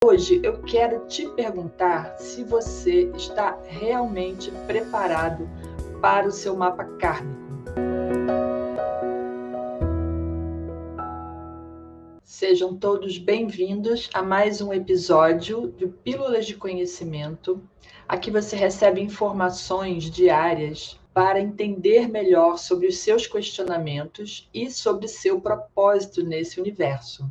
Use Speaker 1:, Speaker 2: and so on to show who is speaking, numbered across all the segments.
Speaker 1: Hoje eu quero te perguntar se você está realmente preparado para o seu mapa kármico. Sejam todos bem-vindos a mais um episódio de Pílulas de Conhecimento. Aqui você recebe informações diárias para entender melhor sobre os seus questionamentos e sobre seu propósito nesse universo.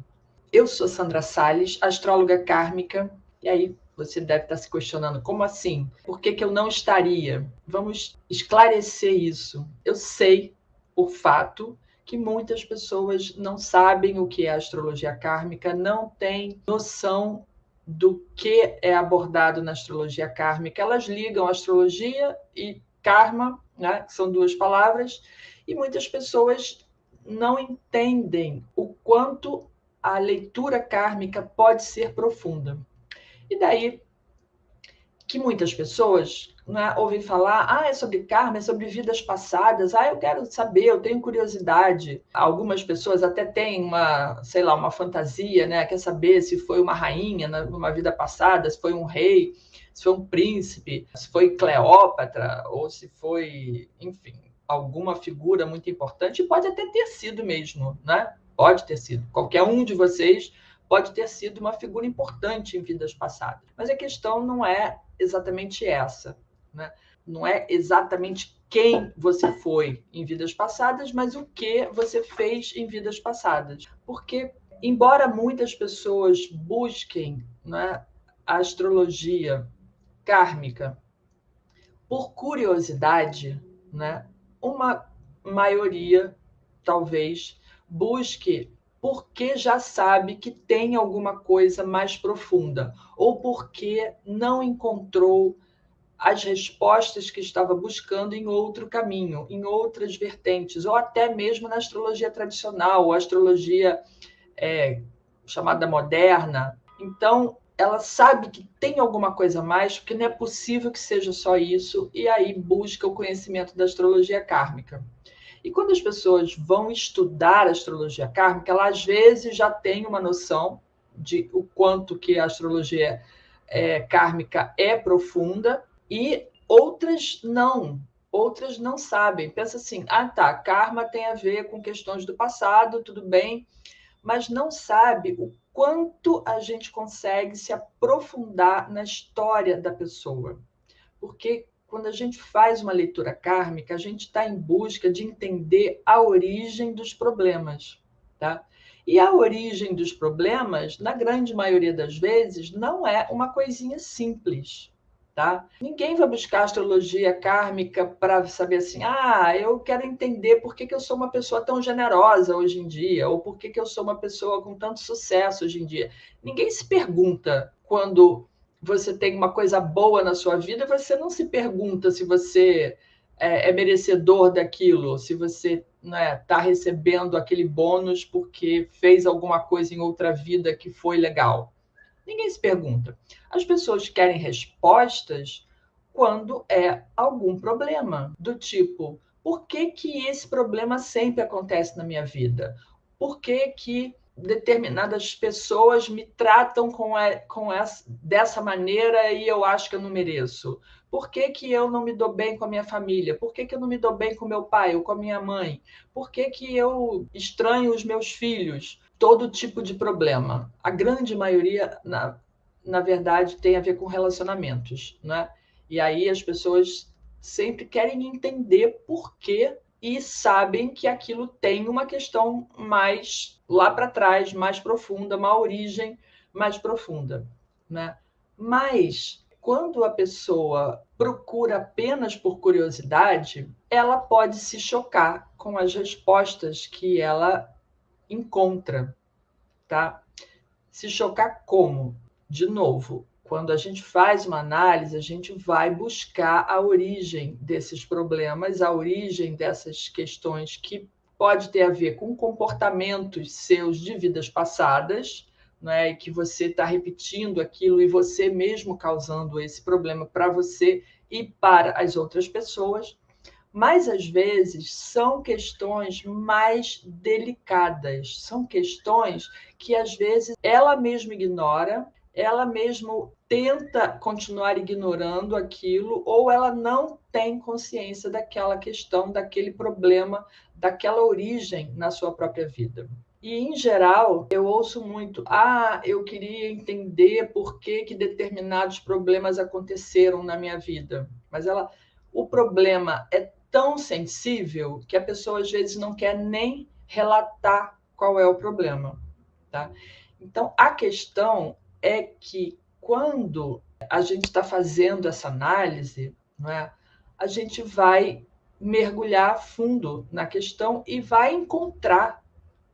Speaker 1: Eu sou Sandra Salles, astróloga kármica, e aí você deve estar se questionando, como assim? Por que eu não estaria? Vamos esclarecer isso. Eu sei, por fato, que muitas pessoas não sabem o que é astrologia kármica, não têm noção do que é abordado na astrologia kármica. Elas ligam astrologia e karma, né, que são duas palavras, e muitas pessoas não entendem o quanto a leitura kármica pode ser profunda. E daí que muitas pessoas, né, ouvem falar, é sobre karma, é sobre vidas passadas, eu quero saber, eu tenho curiosidade. Algumas pessoas até têm uma fantasia, né, quer saber se foi uma rainha numa vida passada, se foi um rei, se foi um príncipe, se foi Cleópatra, ou se foi, enfim, alguma figura muito importante, pode até ter sido mesmo, né? Pode ter sido. Qualquer um de vocês pode ter sido uma figura importante em vidas passadas. Mas a questão não é exatamente essa, né? Não é exatamente quem você foi em vidas passadas, mas o que você fez em vidas passadas. Porque, embora muitas pessoas busquem, né, a astrologia kármica por curiosidade, né, uma maioria, talvez, busque porque já sabe que tem alguma coisa mais profunda, ou porque não encontrou as respostas que estava buscando em outro caminho, em outras vertentes, ou até mesmo na astrologia tradicional, ou astrologia chamada moderna. Então, ela sabe que tem alguma coisa a mais, porque não é possível que seja só isso, e aí busca o conhecimento da astrologia kármica. E quando as pessoas vão estudar a astrologia kármica, ela às vezes já tem uma noção de o quanto que a astrologia kármica é profunda, e outras não sabem. Pensa assim, karma tem a ver com questões do passado, tudo bem, mas não sabe o quanto a gente consegue se aprofundar na história da pessoa. Porque quando a gente faz uma leitura kármica, a gente está em busca de entender a origem dos problemas, tá? E a origem dos problemas, na grande maioria das vezes, não é uma coisinha simples, tá? Ninguém vai buscar astrologia kármica para saber assim, eu quero entender por que eu sou uma pessoa tão generosa hoje em dia, ou por que eu sou uma pessoa com tanto sucesso hoje em dia. Ninguém se pergunta quando você tem uma coisa boa na sua vida, você não se pergunta se você é merecedor daquilo, se você está recebendo aquele bônus porque fez alguma coisa em outra vida que foi legal. Ninguém se pergunta. As pessoas querem respostas quando é algum problema, do tipo, por que que esse problema sempre acontece na minha vida? Por que que determinadas pessoas me tratam dessa maneira e eu acho que eu não mereço? Por que que eu não me dou bem com a minha família? Por que que eu não me dou bem com meu pai ou com a minha mãe? Por que que eu estranho os meus filhos? Todo tipo de problema. A grande maioria, na verdade, tem a ver com relacionamentos, né? E aí as pessoas sempre querem entender por quê e sabem que aquilo tem uma questão mais lá para trás, mais profunda, uma origem mais profunda, né? Mas quando a pessoa procura apenas por curiosidade, ela pode se chocar com as respostas que ela encontra, tá? Se chocar como? De novo, quando a gente faz uma análise, a gente vai buscar a origem desses problemas, a origem dessas questões que pode ter a ver com comportamentos seus de vidas passadas, né? Que você está repetindo aquilo e você mesmo causando esse problema para você e para as outras pessoas. Mas às vezes são questões mais delicadas, são questões que às vezes ela mesma ignora, ela mesmo tenta continuar ignorando aquilo, ou ela não tem consciência daquela questão, daquele problema, daquela origem na sua própria vida. E, em geral, eu ouço muito: eu queria entender por que determinados problemas aconteceram na minha vida. Mas o problema é tão sensível que a pessoa, às vezes, não quer nem relatar qual é o problema, tá? Então, a questão é que, quando a gente está fazendo essa análise, não é, a gente vai mergulhar a fundo na questão e vai encontrar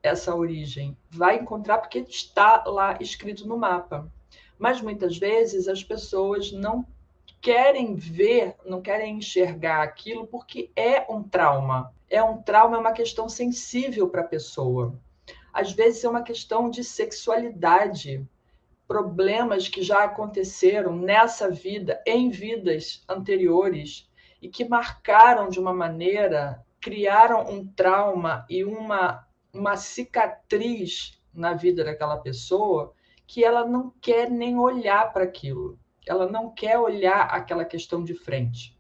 Speaker 1: essa origem, vai encontrar porque está lá escrito no mapa. Mas muitas vezes as pessoas não querem ver, não querem enxergar aquilo porque é um trauma. É um trauma, é uma questão sensível para a pessoa. Às vezes é uma questão de sexualidade, problemas que já aconteceram nessa vida, em vidas anteriores, e que marcaram de uma maneira, criaram um trauma e uma cicatriz na vida daquela pessoa, que ela não quer nem olhar para aquilo. Ela não quer olhar aquela questão de frente.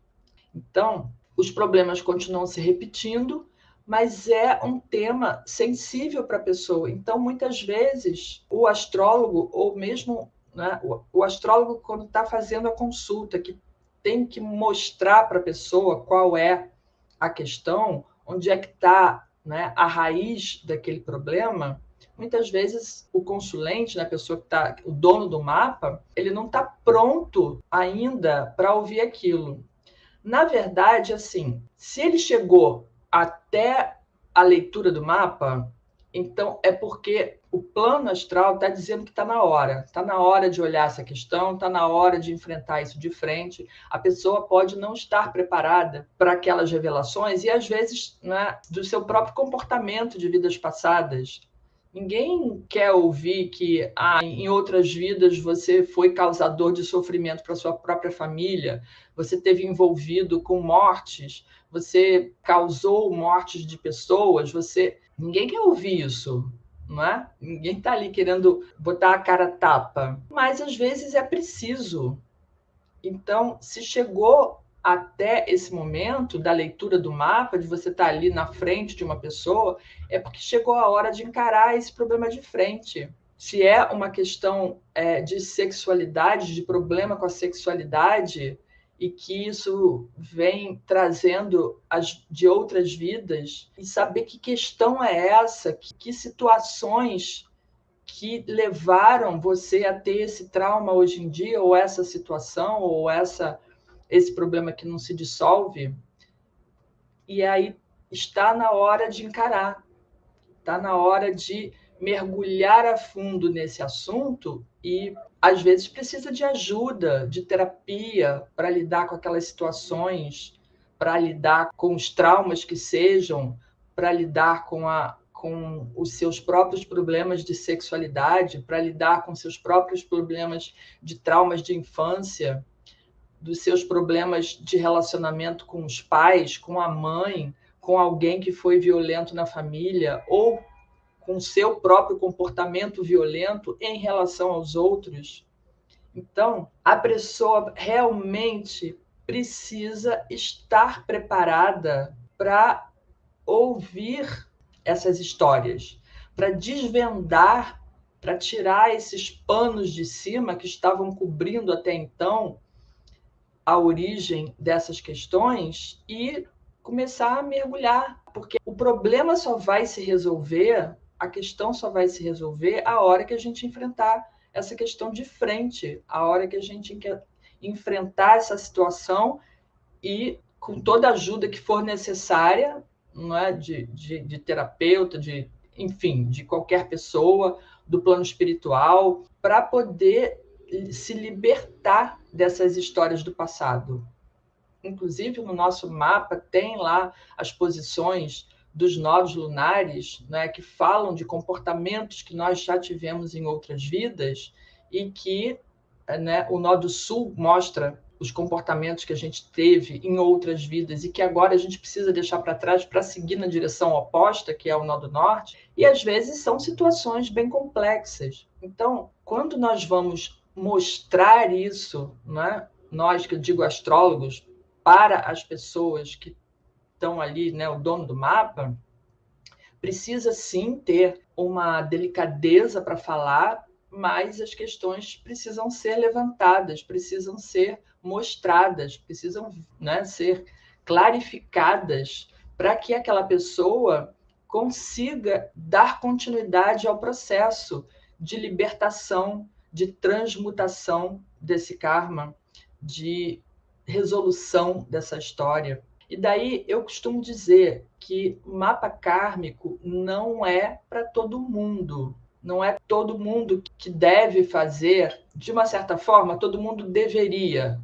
Speaker 1: Então, os problemas continuam se repetindo, mas é um tema sensível para a pessoa. Então, muitas vezes, o astrólogo, ou mesmo, né, o astrólogo, quando está fazendo a consulta, que tem que mostrar para a pessoa qual é a questão, onde é que está, né, a raiz daquele problema, muitas vezes o consulente, né, a pessoa que está, o dono do mapa, ele não está pronto ainda para ouvir aquilo. Na verdade, assim, se ele chegou até a leitura do mapa, então é porque o plano astral está dizendo que está na hora de olhar essa questão, está na hora de enfrentar isso de frente. A pessoa pode não estar preparada para aquelas revelações e, às vezes, né, do seu próprio comportamento de vidas passadas. Ninguém quer ouvir que em outras vidas você foi causador de sofrimento para sua própria família, você teve envolvido com mortes, você causou mortes de pessoas, ninguém quer ouvir isso, não é? Ninguém está ali querendo botar a cara a tapa, mas às vezes é preciso. Então, se chegou até esse momento da leitura do mapa, de você estar ali na frente de uma pessoa, é porque chegou a hora de encarar esse problema de frente. Se é uma questão de sexualidade, de problema com a sexualidade, e que isso vem trazendo de outras vidas, e saber que questão é essa, que situações que levaram você a ter esse trauma hoje em dia, ou essa situação, ou esse problema que não se dissolve. E aí está na hora de encarar, está na hora de mergulhar a fundo nesse assunto e, às vezes, precisa de ajuda, de terapia para lidar com aquelas situações, para lidar com os traumas que sejam, para lidar com os seus próprios problemas de sexualidade, para lidar com seus próprios problemas de traumas de infância, dos seus problemas de relacionamento com os pais, com a mãe, com alguém que foi violento na família, ou com o seu próprio comportamento violento em relação aos outros. Então, a pessoa realmente precisa estar preparada para ouvir essas histórias, para desvendar, para tirar esses panos de cima que estavam cobrindo até então a origem dessas questões e começar a mergulhar, porque o problema só vai se resolver, a questão só vai se resolver a hora que a gente enfrentar essa questão de frente, a hora que a gente enfrentar essa situação e, com toda a ajuda que for necessária, não é? de terapeuta, enfim, de qualquer pessoa, do plano espiritual, para poder se libertar dessas histórias do passado. Inclusive, no nosso mapa tem lá as posições dos nodos lunares, né, que falam de comportamentos que nós já tivemos em outras vidas e que, né, o nó do sul mostra os comportamentos que a gente teve em outras vidas e que agora a gente precisa deixar para trás para seguir na direção oposta, que é o nó do norte, e às vezes são situações bem complexas. Então, quando nós vamos mostrar isso, né? Nós, que eu digo astrólogos, para as pessoas que estão ali, né, o dono do mapa, precisa sim ter uma delicadeza para falar, mas as questões precisam ser levantadas, precisam ser mostradas, precisam, né, ser clarificadas para que aquela pessoa consiga dar continuidade ao processo de libertação, de transmutação desse karma, de resolução dessa história. E daí eu costumo dizer que o mapa kármico não é para todo mundo. Não é todo mundo que deve fazer, de uma certa forma, todo mundo deveria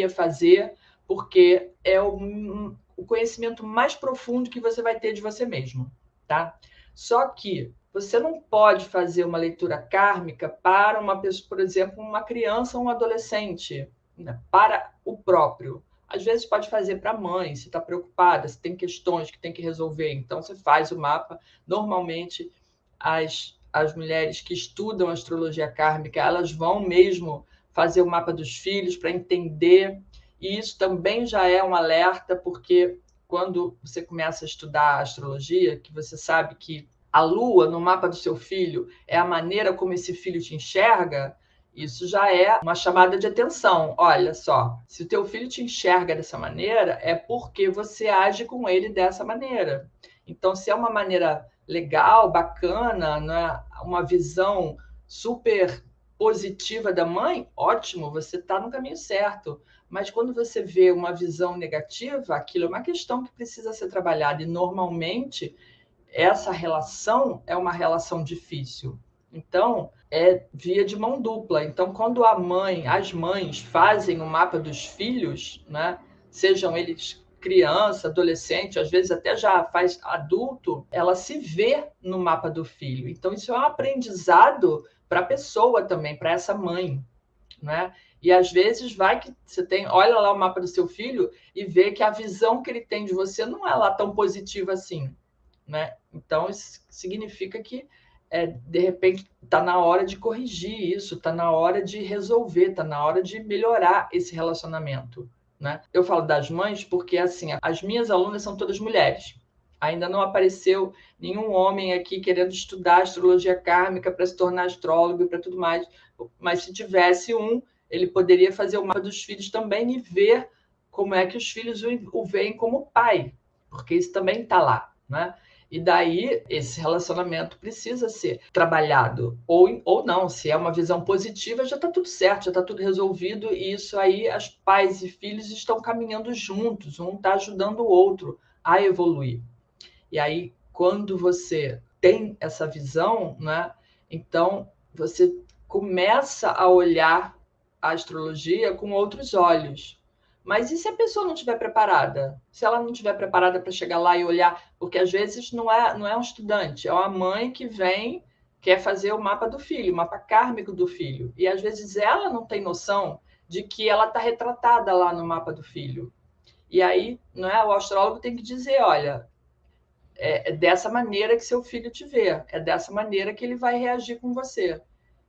Speaker 1: fazer, porque é o conhecimento mais profundo que você vai ter de você mesmo, tá? Só que você não pode fazer uma leitura kármica para uma pessoa, por exemplo, uma criança ou um adolescente, né? Para o próprio. Às vezes pode fazer para a mãe, se está preocupada, se tem questões que tem que resolver. Então, você faz o mapa. Normalmente, as mulheres que estudam astrologia kármica, elas vão mesmo fazer o mapa dos filhos para entender. E isso também já é um alerta, porque quando você começa a estudar a astrologia, que você sabe que a lua no mapa do seu filho é a maneira como esse filho te enxerga, isso já é uma chamada de atenção. Olha só, se o teu filho te enxerga dessa maneira, é porque você age com ele dessa maneira. Então, se é uma maneira legal, bacana, né, uma visão super positiva da mãe, ótimo, você está no caminho certo. Mas quando você vê uma visão negativa, aquilo é uma questão que precisa ser trabalhada. E normalmente essa relação é uma relação difícil. Então, é via de mão dupla. Então, quando as mães fazem o mapa dos filhos, né, sejam eles criança, adolescente, às vezes até já faz adulto, ela se vê no mapa do filho. Então, isso é um aprendizado para a pessoa também, para essa mãe, né? E às vezes vai que você olha lá o mapa do seu filho e vê que a visão que ele tem de você não é lá tão positiva assim, né? Então, isso significa que, de repente, está na hora de corrigir isso, está na hora de resolver, está na hora de melhorar esse relacionamento, né? Eu falo das mães porque, assim, as minhas alunas são todas mulheres. Ainda não apareceu nenhum homem aqui querendo estudar astrologia kármica para se tornar astrólogo e para tudo mais. Mas se tivesse ele poderia fazer o mapa dos filhos também e ver como é que os filhos o veem como pai, porque isso também está lá, né? E daí, esse relacionamento precisa ser trabalhado. Ou não, se é uma visão positiva, já está tudo certo, já está tudo resolvido. E isso aí, as pais e filhos estão caminhando juntos, um está ajudando o outro a evoluir. E aí, quando você tem essa visão, né, então você começa a olhar a astrologia com outros olhos. Mas e se a pessoa não estiver preparada? Se ela não estiver preparada para chegar lá e olhar, porque às vezes não é um estudante, é uma mãe que vem, quer fazer o mapa do filho, o mapa kármico do filho. E às vezes ela não tem noção de que ela está retratada lá no mapa do filho. E aí, não é, o astrólogo tem que dizer, olha, é dessa maneira que seu filho te vê, é dessa maneira que ele vai reagir com você.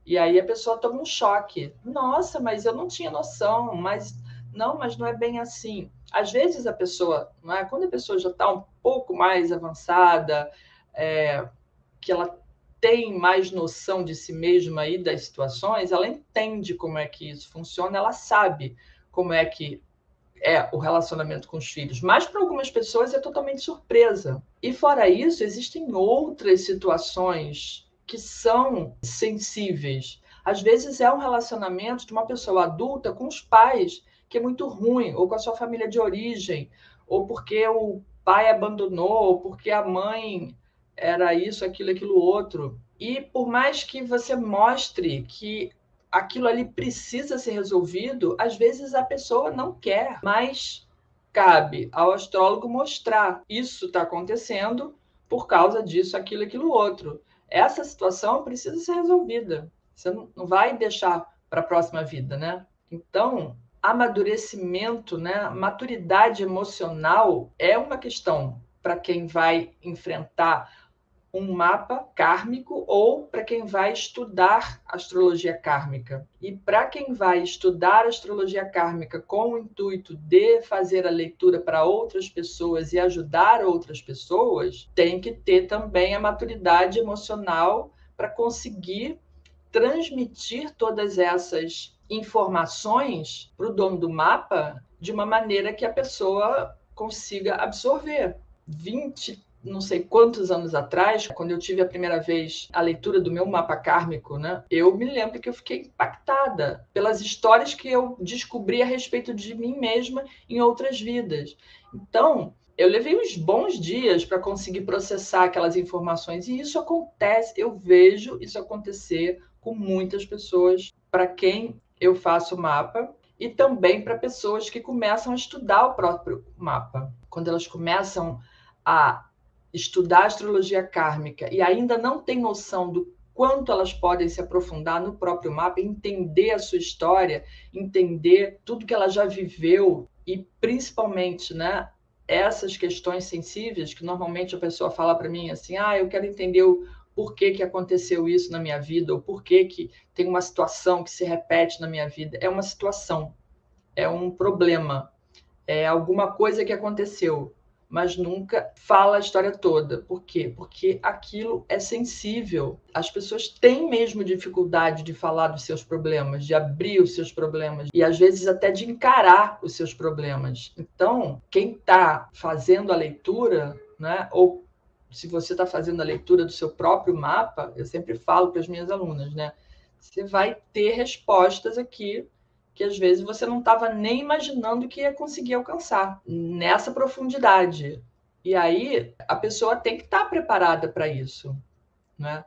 Speaker 1: E aí a pessoa toma um choque. Nossa, mas eu não tinha noção, mas não é bem assim. Às vezes a pessoa, não é? Quando a pessoa já está um pouco mais avançada, que ela tem mais noção de si mesma e das situações, ela entende como é que isso funciona, ela sabe como é que é o relacionamento com os filhos, mas para algumas pessoas é totalmente surpresa. E fora isso, existem outras situações que são sensíveis. Às vezes é um relacionamento de uma pessoa adulta com os pais que é muito ruim, ou com a sua família de origem, ou porque o pai abandonou, ou porque a mãe era isso, aquilo outro. E por mais que você mostre que aquilo ali precisa ser resolvido, às vezes a pessoa não quer, mas cabe ao astrólogo mostrar isso está acontecendo por causa disso, aquilo outro. Essa situação precisa ser resolvida. Você não vai deixar para a próxima vida, né? Então, amadurecimento, né? Maturidade emocional é uma questão para quem vai enfrentar um mapa kármico ou para quem vai estudar astrologia kármica. E para quem vai estudar astrologia kármica com o intuito de fazer a leitura para outras pessoas e ajudar outras pessoas, tem que ter também a maturidade emocional para conseguir transmitir todas essas informações para o dono do mapa de uma maneira que a pessoa consiga absorver. 20 não sei quantos anos atrás, quando eu tive a primeira vez a leitura do meu mapa kármico, né, eu me lembro que eu fiquei impactada pelas histórias que eu descobri a respeito de mim mesma em outras vidas. Então, eu levei uns bons dias para conseguir processar aquelas informações, e isso acontece, eu vejo isso acontecer com muitas pessoas para quem eu faço mapa e também para pessoas que começam a estudar o próprio mapa. Quando elas começam a estudar astrologia kármica e ainda não têm noção do quanto elas podem se aprofundar no próprio mapa, entender a sua história, entender tudo que ela já viveu e principalmente, né, essas questões sensíveis que normalmente a pessoa fala para mim assim, eu quero entender o porquê que aconteceu isso na minha vida, ou porquê que tem uma situação que se repete na minha vida. É uma situação, é um problema, é alguma coisa que aconteceu, mas nunca fala a história toda. Por quê? Porque aquilo é sensível. As pessoas têm mesmo dificuldade de falar dos seus problemas, de abrir os seus problemas e às vezes até de encarar os seus problemas. Então, quem está fazendo a leitura, né, ou se você está fazendo a leitura do seu próprio mapa, eu sempre falo para as minhas alunas, né? Você vai ter respostas aqui que às vezes você não estava nem imaginando que ia conseguir alcançar nessa profundidade. E aí a pessoa tem que estar preparada para isso, né?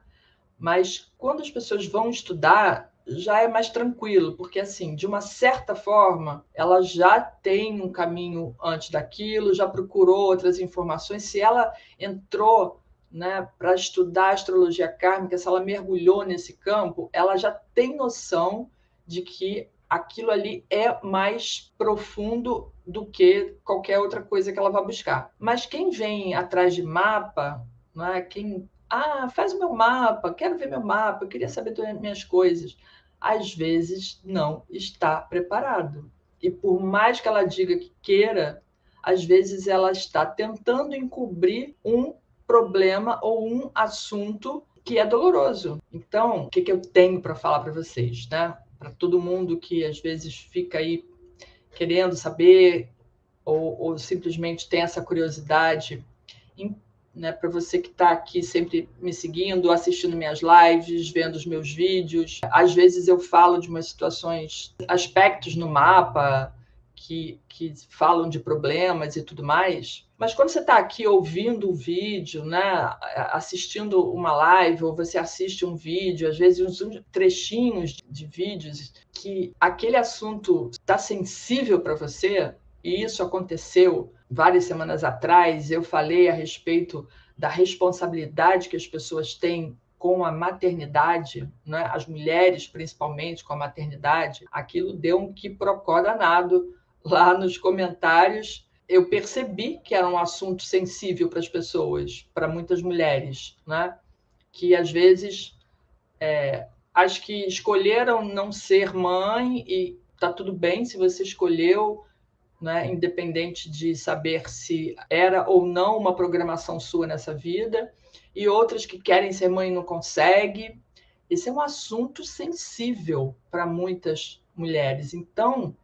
Speaker 1: Mas quando as pessoas vão estudar, já é mais tranquilo, porque assim, de uma certa forma, ela já tem um caminho antes daquilo, já procurou outras informações. Se ela entrou, né, para estudar astrologia kármica, se ela mergulhou nesse campo, ela já tem noção de que aquilo ali é mais profundo do que qualquer outra coisa que ela vai buscar. Mas quem vem atrás de mapa, né, quem faz o meu mapa, quero ver meu mapa, eu queria saber das minhas coisas. Às vezes não está preparado. E por mais que ela diga que queira, às vezes ela está tentando encobrir um problema ou um assunto que é doloroso. Então, o que eu tenho para falar para vocês, né? Para todo mundo que às vezes fica aí querendo saber ou simplesmente tem essa curiosidade, né, para você que está aqui sempre me seguindo, assistindo minhas lives, vendo os meus vídeos. Às vezes eu falo de umas situações, aspectos no mapa que falam de problemas e tudo mais. Mas quando você está aqui ouvindo o vídeo, né, assistindo uma live, ou você assiste um vídeo, às vezes uns trechinhos de vídeos, que aquele assunto está sensível para você, e isso aconteceu várias semanas atrás, eu falei a respeito da responsabilidade que as pessoas têm com a maternidade, né? As mulheres principalmente com a maternidade, aquilo deu um quiprocó danado lá nos comentários. Eu percebi que era um assunto sensível para as pessoas, para muitas mulheres, né? Que às vezes as que escolheram não ser mãe, e tá tudo bem se você escolheu, né, independente de saber se era ou não uma programação sua nessa vida, e outras que querem ser mãe e não conseguem. Esse é um assunto sensível para muitas mulheres. Então,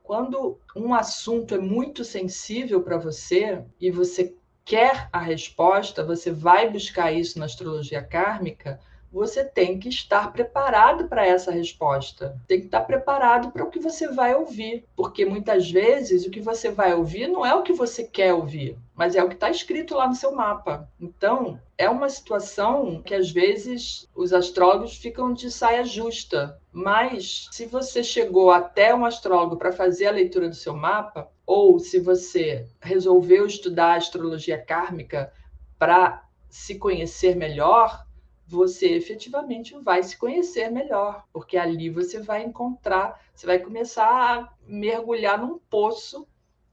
Speaker 1: quando um assunto é muito sensível para você e você quer a resposta, você vai buscar isso na astrologia kármica, você tem que estar preparado para essa resposta. Tem que estar preparado para o que você vai ouvir. Porque muitas vezes o que você vai ouvir não é o que você quer ouvir, mas é o que está escrito lá no seu mapa. Então, é uma situação que às vezes os astrólogos ficam de saia justa. Mas se você chegou até um astrólogo para fazer a leitura do seu mapa, ou se você resolveu estudar a astrologia kármica para se conhecer melhor, você efetivamente vai se conhecer melhor, porque ali você vai encontrar, você vai começar a mergulhar num poço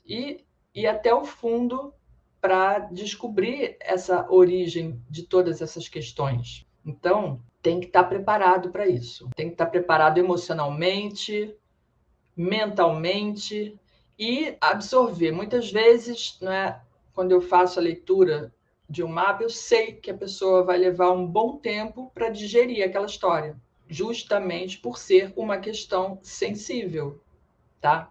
Speaker 1: e ir até o fundo para descobrir essa origem de todas essas questões. Então, tem que estar preparado para isso. Tem que estar preparado emocionalmente, mentalmente e absorver. Muitas vezes, né, quando eu faço a leitura de um mapa, eu sei que a pessoa vai levar um bom tempo para digerir aquela história, justamente por ser uma questão sensível, tá?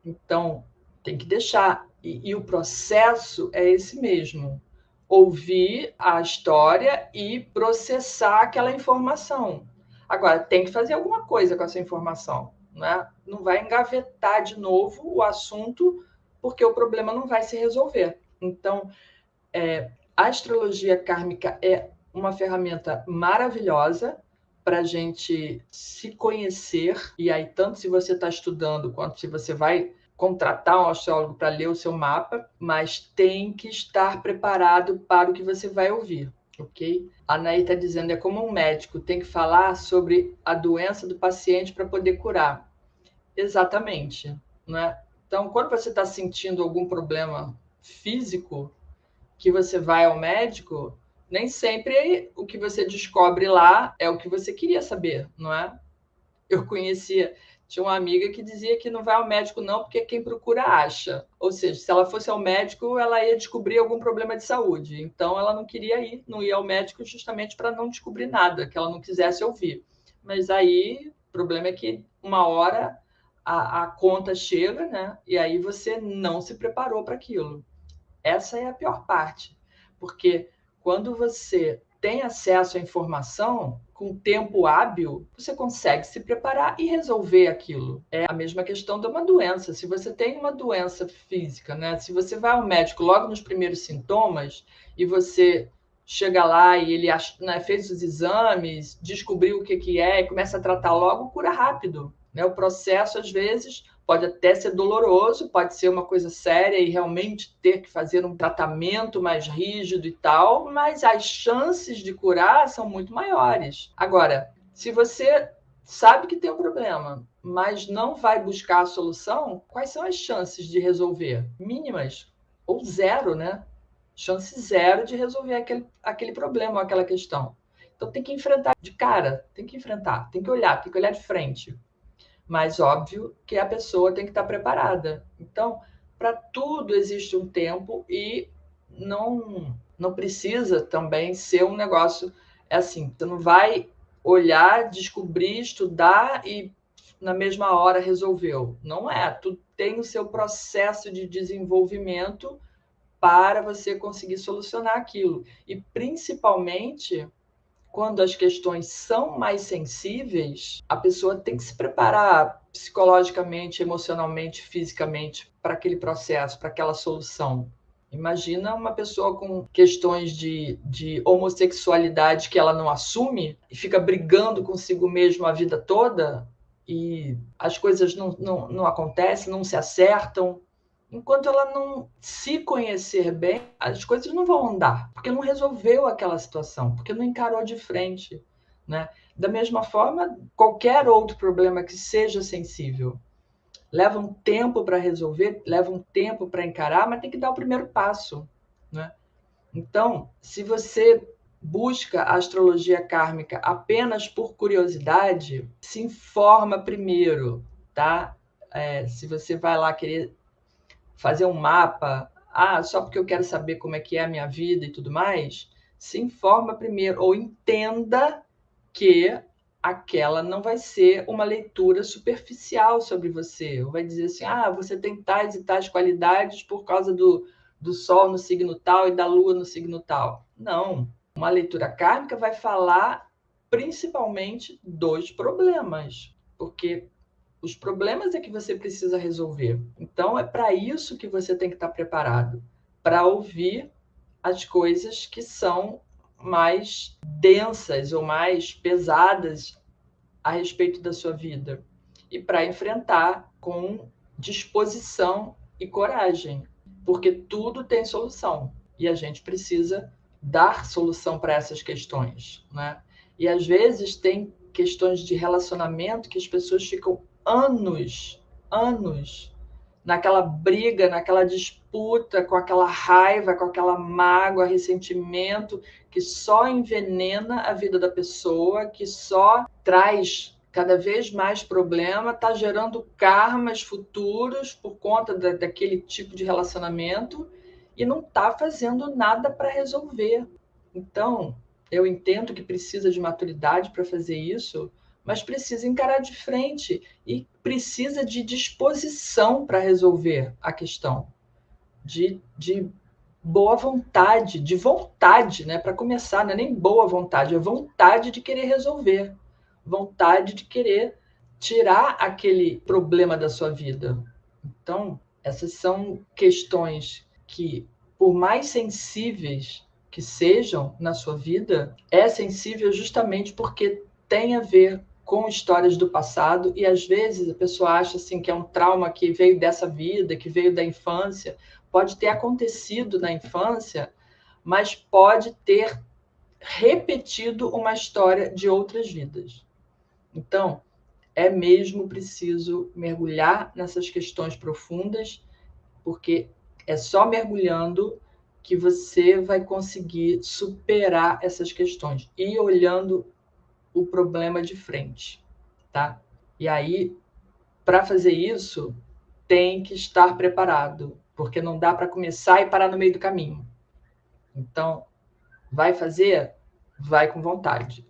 Speaker 1: Então, tem que deixar. E o processo é esse mesmo. Ouvir a história e processar aquela informação. Agora, tem que fazer alguma coisa com essa informação, né? Não vai engavetar de novo o assunto, porque o problema não vai se resolver. Então, a astrologia kármica é uma ferramenta maravilhosa para a gente se conhecer, e aí tanto se você está estudando quanto se você vai contratar um astrólogo para ler o seu mapa, mas tem que estar preparado para o que você vai ouvir, ok? A Anaí está dizendo, é como um médico, tem que falar sobre a doença do paciente para poder curar. Exatamente, né? Então, quando você está sentindo algum problema físico, que você vai ao médico, nem sempre o que você descobre lá é o que você queria saber, não é? Eu tinha uma amiga que dizia que não vai ao médico não, porque quem procura acha. Ou seja, se ela fosse ao médico, ela ia descobrir algum problema de saúde. Então, ela não queria ir, não ia ao médico justamente para não descobrir nada que ela não quisesse ouvir. Mas aí, o problema é que uma hora a conta chega, né? E aí você não se preparou para aquilo. Essa é a pior parte, porque quando você tem acesso à informação com tempo hábil, você consegue se preparar e resolver aquilo. É a mesma questão de uma doença. Se você tem uma doença física, né? Se você vai ao médico logo nos primeiros sintomas e você chega lá e ele né, fez os exames, descobriu o que é e começa a tratar logo, cura rápido. Né? O processo, às vezes, pode até ser doloroso, pode ser uma coisa séria e realmente ter que fazer um tratamento mais rígido e tal, mas as chances de curar são muito maiores. Agora, se você sabe que tem um problema, mas não vai buscar a solução, quais são as chances de resolver? Mínimas ou zero, né? Chance zero de resolver aquele problema ou aquela questão. Então tem que enfrentar de cara, tem que enfrentar, tem que olhar de frente. Mas óbvio que a pessoa tem que estar preparada. Então, para tudo existe um tempo e não precisa também ser um negócio assim. Você não vai olhar, descobrir, estudar e na mesma hora resolveu. Não é. Tu tem o seu processo de desenvolvimento para você conseguir solucionar aquilo. E principalmente quando as questões são mais sensíveis, a pessoa tem que se preparar psicologicamente, emocionalmente, fisicamente para aquele processo, para aquela solução. Imagina uma pessoa com questões de homossexualidade que ela não assume e fica brigando consigo mesmo a vida toda e as coisas não acontecem, não se acertam. Enquanto ela não se conhecer bem, as coisas não vão andar, porque não resolveu aquela situação, porque não encarou de frente, né? Da mesma forma, qualquer outro problema que seja sensível, leva um tempo para resolver, leva um tempo para encarar, mas tem que dar o primeiro passo, né? Então, se você busca a astrologia kármica apenas por curiosidade, se informa primeiro, tá? Se você vai lá querer fazer um mapa, só porque eu quero saber como é que é a minha vida e tudo mais, se informa primeiro, ou entenda que aquela não vai ser uma leitura superficial sobre você, ou vai dizer assim, você tem tais e tais qualidades por causa do Sol no signo tal e da Lua no signo tal. Não, uma leitura kármica vai falar principalmente dos problemas, porque os problemas é que você precisa resolver. Então, é para isso que você tem que estar preparado, para ouvir as coisas que são mais densas ou mais pesadas a respeito da sua vida e para enfrentar com disposição e coragem, porque tudo tem solução e a gente precisa dar solução para essas questões, né? E às vezes tem questões de relacionamento que as pessoas ficam anos naquela briga, naquela disputa puta, com aquela raiva, com aquela mágoa, ressentimento, que só envenena a vida da pessoa, que só traz cada vez mais problema, está gerando karmas futuros por conta daquele tipo de relacionamento e não está fazendo nada para resolver. Então, eu entendo que precisa de maturidade para fazer isso, mas precisa encarar de frente e precisa de disposição para resolver a questão, de boa vontade, de vontade, né? Para começar, não é nem boa vontade, é vontade de querer resolver, vontade de querer tirar aquele problema da sua vida. Então, essas são questões que, por mais sensíveis que sejam na sua vida, é sensível justamente porque tem a ver com histórias do passado e às vezes a pessoa acha assim que é um trauma que veio dessa vida, que veio da infância, pode ter acontecido na infância, mas pode ter repetido uma história de outras vidas. Então, é mesmo preciso mergulhar nessas questões profundas, porque é só mergulhando que você vai conseguir superar essas questões e olhando o problema de frente, tá? E aí, para fazer isso, tem que estar preparado, porque não dá para começar e parar no meio do caminho. Então, vai fazer? Vai com vontade.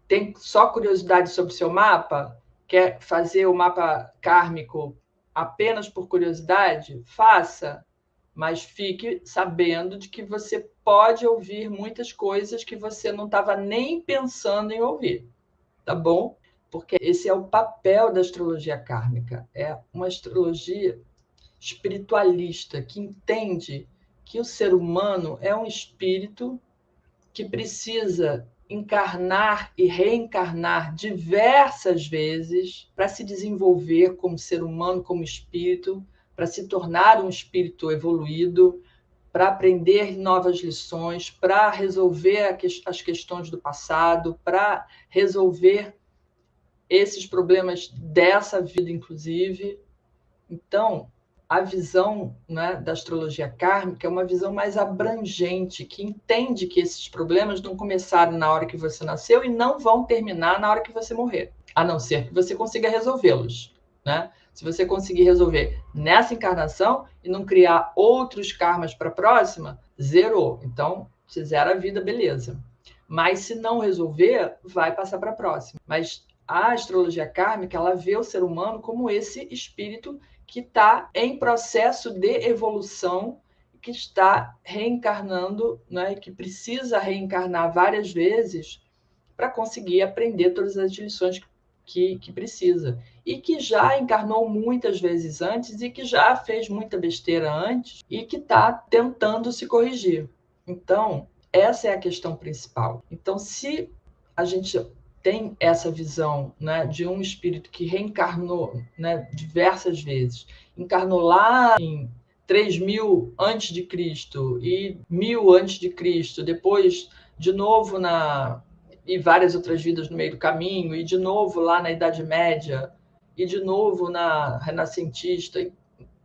Speaker 1: Tem só curiosidade sobre o seu mapa? Quer fazer o mapa kármico apenas por curiosidade? Faça, mas fique sabendo de que você pode ouvir muitas coisas que você não estava nem pensando em ouvir, tá bom? Porque esse é o papel da astrologia kármica. É uma astrologia espiritualista que entende que o ser humano é um espírito que precisa encarnar e reencarnar diversas vezes para se desenvolver como ser humano, como espírito, para se tornar um espírito evoluído, para aprender novas lições, para resolver as questões do passado, para resolver esses problemas dessa vida, inclusive. Então, a visão, né, da astrologia kármica é uma visão mais abrangente, que entende que esses problemas não começaram na hora que você nasceu e não vão terminar na hora que você morrer, a não ser que você consiga resolvê-los, né? Se você conseguir resolver nessa encarnação e não criar outros karmas para a próxima, zerou. Então, se zera a vida, beleza. Mas se não resolver, vai passar para a próxima. Mas a astrologia kármica, ela vê o ser humano como esse espírito que está em processo de evolução, que está reencarnando, né, que precisa reencarnar várias vezes para conseguir aprender todas as lições que precisa. E que já encarnou muitas vezes antes e que já fez muita besteira antes e que está tentando se corrigir. Então, essa é a questão principal. Então, se a gente tem essa visão, né, de um espírito que reencarnou, né, diversas vezes, encarnou lá em 3.000 antes de Cristo e 1.000 antes de Cristo, depois de novo e várias outras vidas no meio do caminho, e de novo lá na Idade Média, e de novo na Renascentista,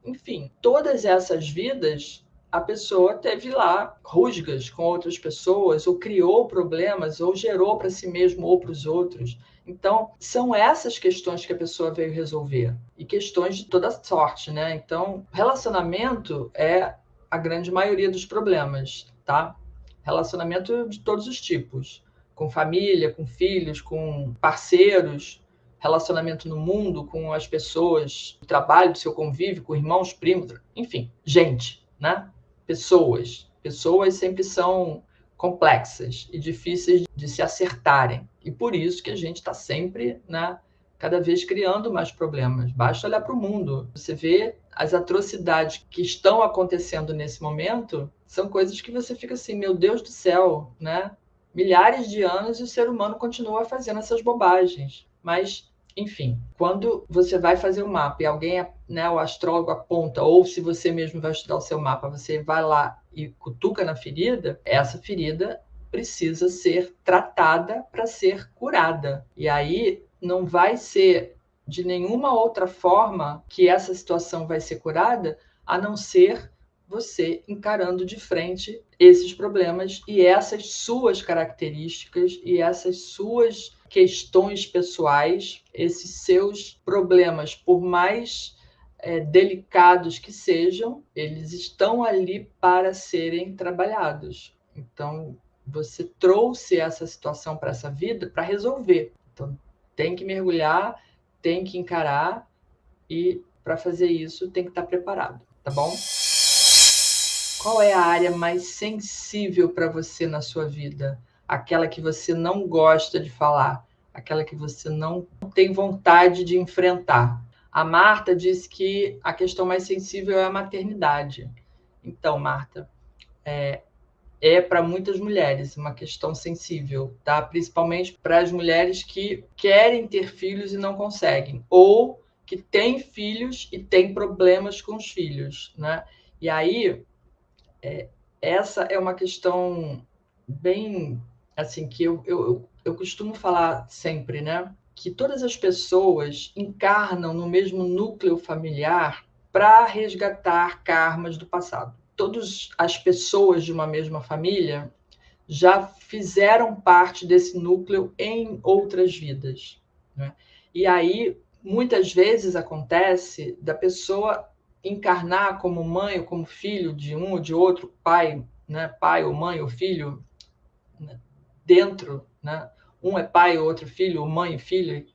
Speaker 1: enfim, todas essas vidas a pessoa teve lá rusgas com outras pessoas, ou criou problemas, ou gerou para si mesmo ou para os outros. Então, são essas questões que a pessoa veio resolver. E questões de toda sorte, né? Então, relacionamento é a grande maioria dos problemas, tá? Relacionamento de todos os tipos. Com família, com filhos, com parceiros, relacionamento no mundo, com as pessoas do trabalho, do seu convívio, com irmãos, primos, enfim, gente, né? Pessoas. Pessoas sempre são complexas e difíceis de se acertarem. E por isso que a gente está sempre, né, cada vez criando mais problemas. Basta olhar para o mundo. Você vê as atrocidades que estão acontecendo nesse momento, são coisas que você fica assim, meu Deus do céu, né? Milhares de anos e o ser humano continua fazendo essas bobagens. Mas enfim, quando você vai fazer o mapa e alguém, né, o astrólogo aponta, ou se você mesmo vai estudar o seu mapa, você vai lá e cutuca na ferida, essa ferida precisa ser tratada para ser curada. E aí não vai ser de nenhuma outra forma que essa situação vai ser curada, a não ser você encarando de frente esses problemas e essas suas características e essas suas questões pessoais, esses seus problemas, por mais delicados que sejam, eles estão ali para serem trabalhados. Então, você trouxe essa situação para essa vida para resolver. Então, tem que mergulhar, tem que encarar e, para fazer isso, tem que estar preparado, tá bom? Qual é a área mais sensível para você na sua vida? Aquela que você não gosta de falar, aquela que você não tem vontade de enfrentar. A Marta disse que a questão mais sensível é a maternidade. Então, Marta, é para muitas mulheres uma questão sensível, tá? Principalmente para as mulheres que querem ter filhos e não conseguem, ou que têm filhos e têm problemas com os filhos, né? E aí, essa é uma questão bem, assim, que eu costumo falar sempre, né? Que todas as pessoas encarnam no mesmo núcleo familiar para resgatar karmas do passado. Todas as pessoas de uma mesma família já fizeram parte desse núcleo em outras vidas, né? E aí, muitas vezes acontece da pessoa encarnar como mãe ou como filho de um ou de outro, pai, né? Pai ou mãe ou filho, né? Dentro, né? Um é pai, o outro filho, mãe e filho,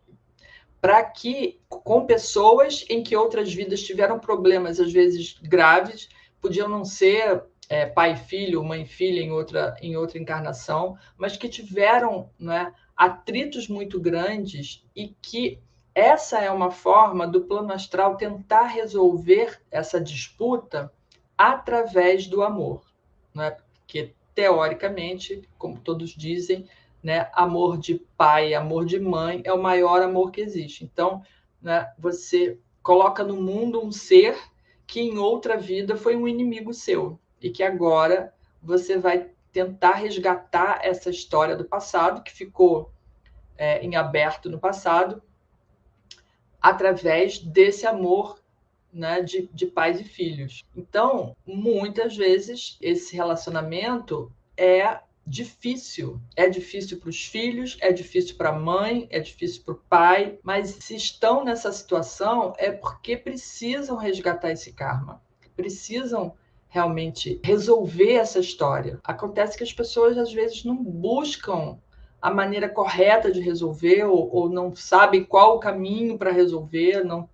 Speaker 1: para que, com pessoas em que outras vidas tiveram problemas, às vezes graves, podiam não ser pai e filho, mãe e filha em outra encarnação, mas que tiveram, né, atritos muito grandes e que essa é uma forma do plano astral tentar resolver essa disputa através do amor, né? Porque, teoricamente, como todos dizem, né, amor de pai, amor de mãe é o maior amor que existe. Então, né, você coloca no mundo um ser que em outra vida foi um inimigo seu e que agora você vai tentar resgatar essa história do passado que ficou em aberto no passado através desse amor, né, de pais e filhos. Então, muitas vezes, esse relacionamento é difícil. É difícil para os filhos, é difícil para a mãe, é difícil para o pai, mas se estão nessa situação é porque precisam resgatar esse karma, precisam realmente resolver essa história. Acontece que as pessoas às vezes não buscam a maneira correta de resolver ou não sabem qual o caminho para resolver, não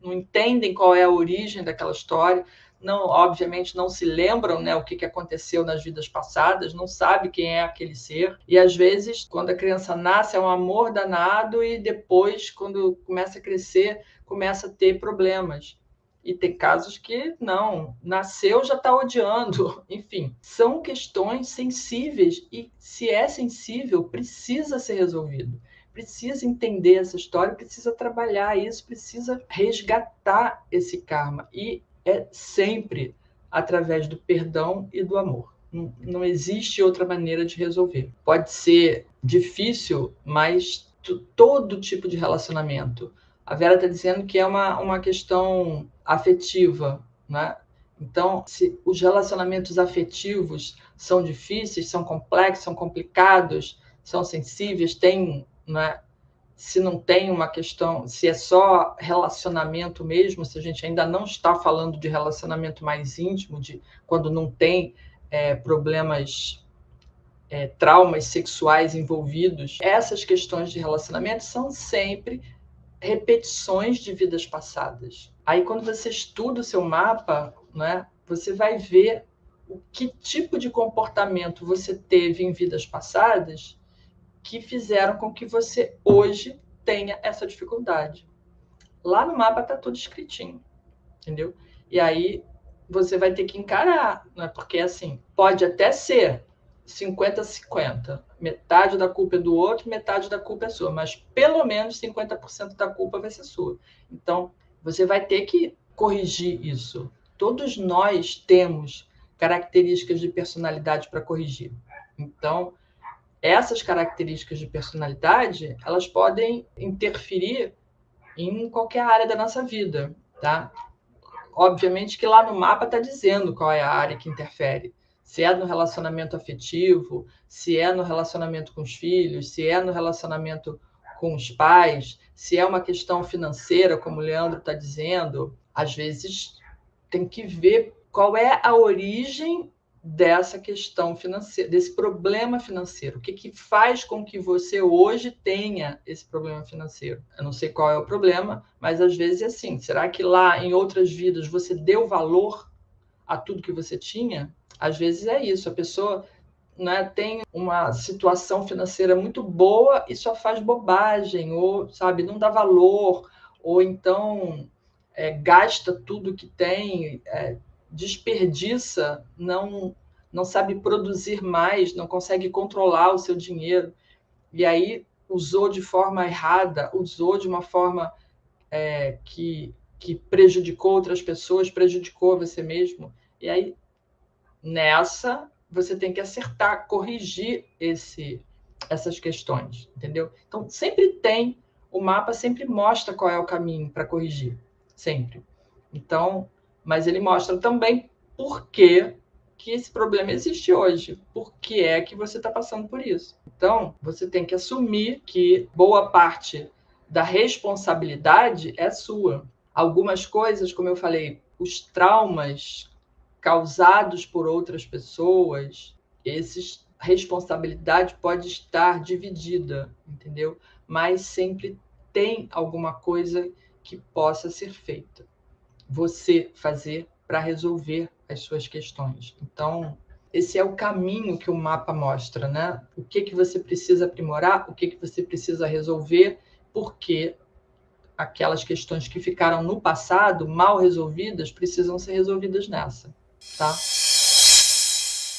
Speaker 1: entendem qual é a origem daquela história, não, obviamente não se lembram, né, o que aconteceu nas vidas passadas, não sabe quem é aquele ser. E às vezes, quando a criança nasce, é um amor danado e depois, quando começa a crescer, começa a ter problemas. E tem casos que não, nasceu já está odiando. Enfim, são questões sensíveis e se é sensível, precisa ser resolvido. Precisa entender essa história, precisa trabalhar isso, precisa resgatar esse karma. E é sempre através do perdão e do amor. Não existe outra maneira de resolver. Pode ser difícil, mas todo tipo de relacionamento. A Vera está dizendo que é uma questão afetiva, né? Então, se os relacionamentos afetivos são difíceis, são complexos, são complicados, são sensíveis, tem, né? Se não tem uma questão, se é só relacionamento mesmo, se a gente ainda não está falando de relacionamento mais íntimo, de quando não tem problemas, traumas sexuais envolvidos, essas questões de relacionamento são sempre repetições de vidas passadas. Aí, quando você estuda o seu mapa, né, você vai ver o que tipo de comportamento você teve em vidas passadas que fizeram com que você hoje tenha essa dificuldade. Lá no mapa está tudo escritinho, entendeu? E aí você vai ter que encarar, né? Porque assim, pode até ser 50-50. Metade da culpa é do outro, metade da culpa é sua, mas pelo menos 50% da culpa vai ser sua. Então, você vai ter que corrigir isso. Todos nós temos características de personalidade para corrigir. Então, essas características de personalidade, elas podem interferir em qualquer área da nossa vida, tá? Obviamente que lá no mapa está dizendo qual é a área que interfere. Se é no relacionamento afetivo, se é no relacionamento com os filhos, se é no relacionamento com os pais, se é uma questão financeira, como o Leandro está dizendo. Às vezes tem que ver qual é a origem dessa questão financeira, desse problema financeiro. O que faz com que você hoje tenha esse problema financeiro? Eu não sei qual é o problema, mas às vezes é assim. Será que lá em outras vidas você deu valor a tudo que você tinha? Às vezes é isso. A pessoa, né, tem uma situação financeira muito boa e só faz bobagem, ou, sabe, não dá valor, ou então gasta tudo que tem, desperdiça, não sabe produzir mais, não consegue controlar o seu dinheiro, e aí usou de forma errada, usou de uma forma que prejudicou outras pessoas, prejudicou você mesmo, e aí nessa você tem que acertar, corrigir essas questões, entendeu? Então sempre tem, o mapa sempre mostra qual é o caminho para corrigir, sempre. Então, mas ele mostra também por que esse problema existe hoje, por que é que você está passando por isso. Então, você tem que assumir que boa parte da responsabilidade é sua. Algumas coisas, como eu falei, os traumas causados por outras pessoas, responsabilidade pode estar dividida, entendeu? Mas sempre tem alguma coisa que possa ser feita. Você fazer para resolver as suas questões. Então, esse é o caminho que o mapa mostra, né? O que você precisa aprimorar, o que você precisa resolver, porque aquelas questões que ficaram no passado, mal resolvidas, precisam ser resolvidas nessa, tá?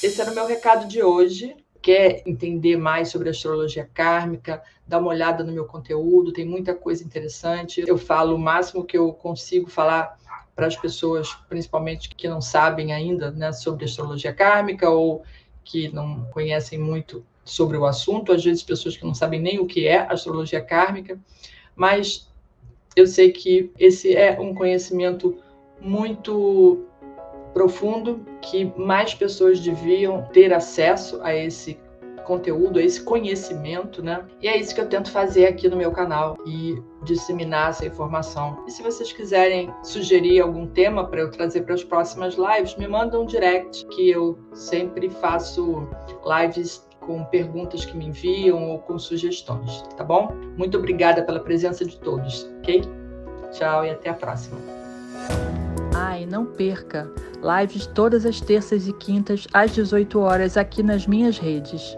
Speaker 1: Esse era o meu recado de hoje. Quer entender mais sobre astrologia kármica? Dá uma olhada no meu conteúdo, tem muita coisa interessante. Eu falo o máximo que eu consigo falar para as pessoas, principalmente que não sabem ainda, né, sobre astrologia kármica ou que não conhecem muito sobre o assunto. Às vezes, pessoas que não sabem nem o que é astrologia kármica. Mas eu sei que esse é um conhecimento muito profundo, que mais pessoas deviam ter acesso a esse conteúdo, a esse conhecimento, né? E é isso que eu tento fazer aqui no meu canal e disseminar essa informação. E se vocês quiserem sugerir algum tema para eu trazer para as próximas lives, me mandam um direct, que eu sempre faço lives com perguntas que me enviam ou com sugestões, tá bom? Muito obrigada pela presença de todos, ok? Tchau e até a próxima.
Speaker 2: E não perca lives todas as terças e quintas às 18 horas aqui nas minhas redes.